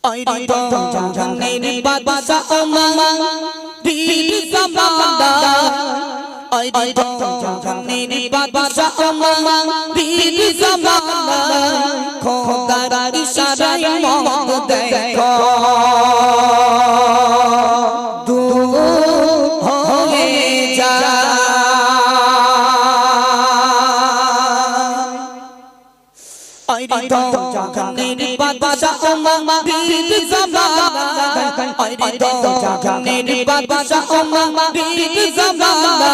আইরি তো জাহানের বাদশা ওমর বীর জামানা আইরি তো জাহানের বাদশা ওমর বীর জামানা খোদার ইশারায় মত দেখো দূর হয়ে যায় আইরি তো জাহানের বাদশা ওমর বীর জামানা আইরি তো জাহানের বাদশা ওমর বীর জামানা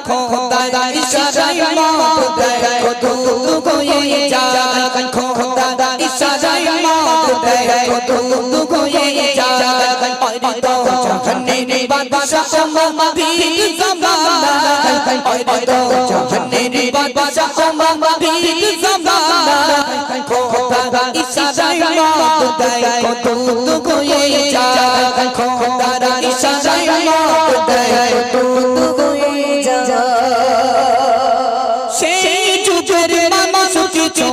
খোদার ইশারায় মত দেখো দূর হয়ে যায় খোদার ইশারায় মত দেখো দূর হয়ে যায় আইরি তো জাহানের বাদশা ওমর বীর জামানা আইরি তো জাহানের বাদশা ওমর বীর জামানা খোদার ইশারায় মত দেখো দূর হয়ে যায় খোদার ইশারায় মত দেখো দূর হয়ে যায় সেই যুগের মানুষ কিছু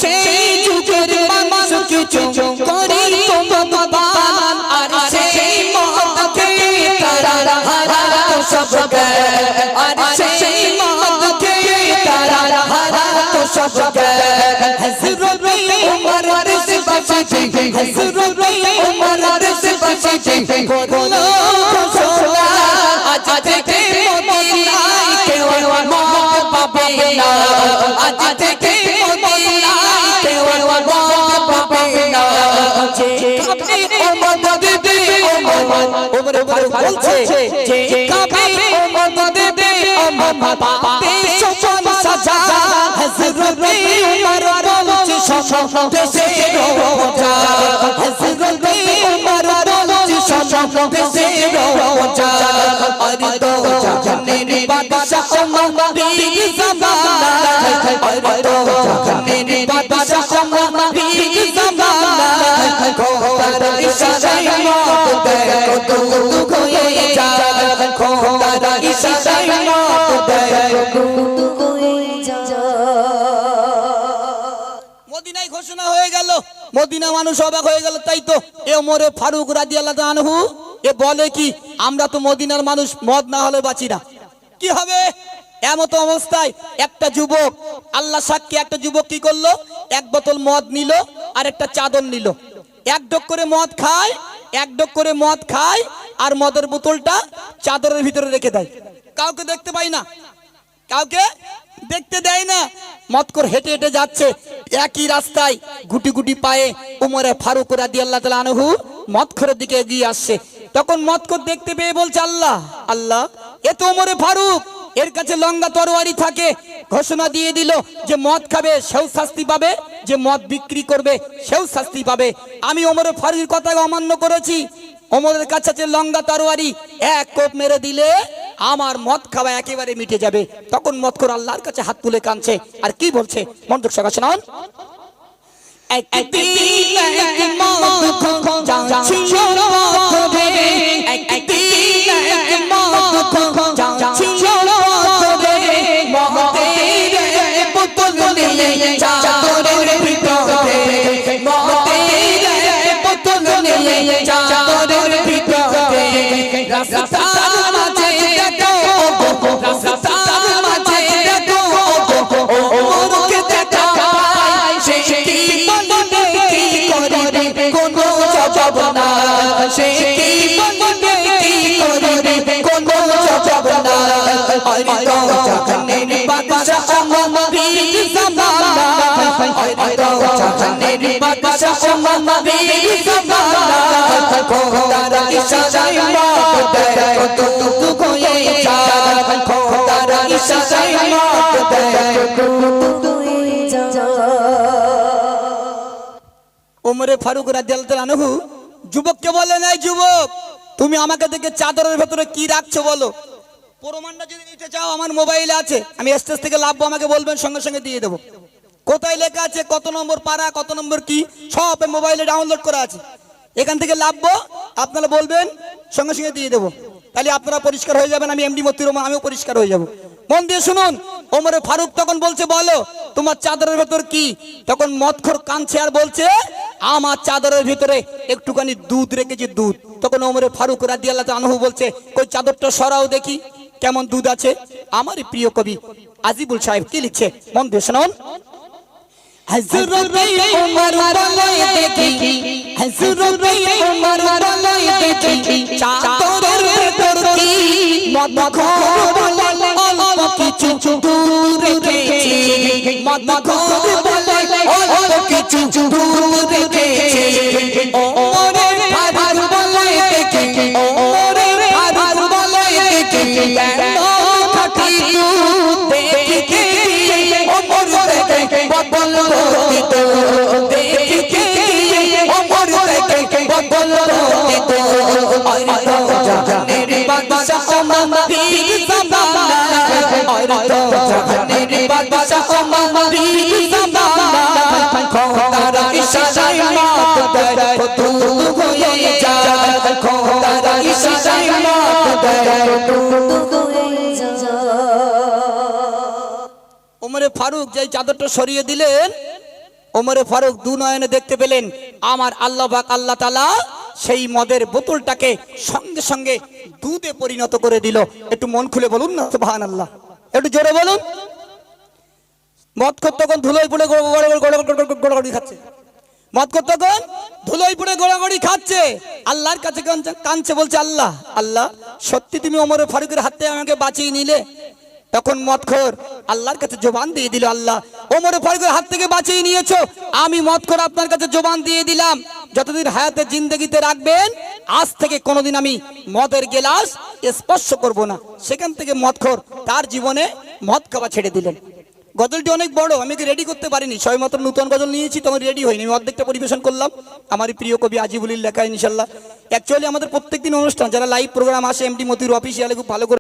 সেই যুগের মানুষ কিছু করি তোমার আর সেই মতকে তারা হারাতো সব আর সেই মতকে তারা হারাতো সব হযরত উমর দেশে বসে হযরত উমর দেশে বসে করলো ঘোষণা আজ থেকে মদিনায় কেউ মত পাবে না আজ থেকে মদিনায় কেউ মত পাবে না যে কবে উমর দেবে উমর বলছে যে কবে উমর দেবে উমর পাবে সফল সাজা হযরত উমর বলছে সফল দেশে রোজা হযরত উমর বলছে সফল দেশে রোজা আরে তো জাহানের বাদশা ওমর বীর জামানা আরে তো জাহানের বাদশা ওমর বীর জামানা খোদার ইশারায় মত দেখো দূর হয়ে যায় খোদার ইশারায় মত দেখো দূর হয়ে যায় মদিনায় ঘোষণা হয়ে গেল মদিনা মানুষ অবাক হয়ে গেল তাই তো এ ওমরে ফারুক রাদিয়াল্লাহু আনহু এ বলে কি আমরা তো মদিনার মানুষ মদ না হলে বাঁচি না কি হবে এমত অবস্থায় একটা যুবক আল্লাহ সাক্ষী একটা যুবক কি করলো এক বোতল মদ নিল আর একটা চাদর নিল এক ডক করে মদ খায় এক ডক করে মদ খায় আর মদের বোতলটা চাদরের ভিতরে রেখে দেয় কাউকে দেখতে পাই না কাউকে দেখতে দেয় না মদখোর হেঁটে হেঁটে যাচ্ছে একই রাস্তায় গুটি গুটি পায়ে উমরে ফারুক রাদিয়াল্লাহু তাআলা আনহু মদখোরের দিকে এগিয়ে আসছে তখন মদখোর দেখতে পেয়ে বলছে আল্লাহ আল্লাহ এ তো উমরে ফারুক এর কাছে লঙ্গা তরবারি থাকে ঘোষণা দিয়ে দিল যে মদ খাবে সেও শাস্তি পাবে যে মদ বিক্রি করবে সেও শাস্তি পাবে আমি ওমরে ফারুকের কথা অমান্য করেছি ওমরের কাছে আছে লঙ্গা তরবারি এক কোপ মেরে দিলে আমার মদ খাওয়া একেবারে মিটে যাবে তখন মদখোর আল্লাহর কাছে হাত তুলে কাঁদছে আর কি বলছে মনোযোগ সহকারে শুনুন একদিন এক মদখোর যাচ্ছিল পথে একদিন এক মদখোর যাচ্ছিল পথে মদের বোতল নিয়ে চাদরের ভিতরে মদের বোতল নিয়ে চাদরের ভিতরে রাস্তার মাঝে দেখো রাস্তার মাঝে দেখো ওমরকে দেখা পায় সে কি বলে কি করে কোনো জবাব না সে কি বলে কি করে কোনো জবাব না আরে তো জাহানের বাদশা ওমর বীর জামানা আরে তো জাহানের বাদশা ওমর বীর জামানা খোদার ইশারায় মত দেখো দূর হয়ে যায় খোদার ইশারায় মত দেখো দূর হয়ে যায় ওমরে ফারুক রাদিয়াল্লাহু তাআলা আনহু যুবককে বলে নাই যুবক তুমি আমাকে দেখে চাদরের ভেতরে কি রাখছো বলো প্রমাণটা যদি নিতে চাও আমার মোবাইলে আছে আমি স্টেজ থেকে লাভবো আমাকে বলবেন সঙ্গে সঙ্গে দিয়ে দেবো কোথায় লেখা আছে কত নম্বর পারা কত নম্বর কি সব মোবাইলে ডাউনলোড করা আছে এখান থেকে লাভবো আপনারা বলবেন সঙ্গে সঙ্গে দিয়ে দেবো তাহলে আপনারা পরিষ্কার হয়ে যাবেন আমি এমডি মতিউর রহমান আমিও পরিষ্কার হয়ে যাব মন দিয়ে শুনুন ওমরে ফারুক তখন বলছে বলো তোমার চাদরের ভেতর কি তখন মদখোর কাঁদছে আর বলছে আমার চাদরের ভিতরে একটুখানি দুধ রেখেছি, দুধ। তখন ওমরে ফারুক রাদিয়াল্লাহু আনহু বলছে, কই চাদরটা সরাও দেখি কেমন দুধ আছে। আমার প্রিয় কবি আজিবুল সাহেব কি লিখছে, মন দিয়ে শুনুন। হযরত ওমর বলে দেখি, হযরত ওমর বলে দেখি, চাদরের ভেতর কি মদখোর বলে অল্প কিছু দুধ রেখেছি, মদখোর বলে অল্প কিছু দুধ রেখেছি। ওমরে ফারুক বলে দেখি, ওমরে ফারুক বলে দেখি, কেন খাঁটি দুধ দেখি ওমর দেখে বদল দিত, দেখি ওমর দেখে বদল দিত। আর তো জাহানের বাদশাহ ওমর পীর জামানা, আর তো জাহানের বাদশাহ ওমর পীর জামানা, খোদার ইশারায় মাত দেয় দুধ হয়ে যায়, খোদার ইশারায় মাত দেয় দুধ হয়ে যায়। ওমরে ফারুক যেই চাদরটা সরিয়ে দিলেন, ওমরে ফারুক দু নয়নে দেখতে পেলেন আমার আল্লাহ পাক আল্লাহ তাআলা সেই মদের বোতলটাকে সঙ্গে সঙ্গে দুধে পরিণত করে দিল। একটু মন খুলে বলুন না সুবহানাল্লাহ, একটু জোরে বলুন। মদ খোর তখন ধুলোয় পড়ে গোড়াগড়ি খাচ্ছে, মদ খোর তখন ধুলোয় পড়ে গোড়াগড়ি খাচ্ছে, আল্লাহর কাছে কাঁদছে, বলছে আল্লাহ আল্লাহ সত্যি তুমি ওমর ফারুকের হাত থেকে আমাকে বাঁচিয়ে নিলে। তখন মদখোর আল্লাহর কাছে জবান দিয়ে দিল, আল্লাহ ওমর ফারুকের হাত থেকে বাঁচিয়ে নিয়েছো, আমি মদখোর আপনার কাছে জবান দিয়ে দিলাম, যতদিন হায়াতে জিন্দেগিতে রাখবেন আজ থেকে কোনোদিন আমি মদের গেলাস স্পর্শ করব না। সেখান থেকে মদখোর তার জীবনে মদ খাওয়া ছেড়ে দিলেন। গজলটি অনেক বড়, আমি রেডি করতে পারিনি, সবাই মাত্র নতুন গজল নিয়েছি, তখন রেডি হয়নি, আমি অর্ধেকটা পরিবেশন করলাম। আমার প্রিয় কবি আজিবুলির লেখা ইনশাল্লাহ। অ্যাকচুয়ালি আমাদের প্রত্যেকদিন অনুষ্ঠান, যারা লাইভ প্রোগ্রাম আসে এমডি মতিউর অফিসিয়ালে খুব ভালো করে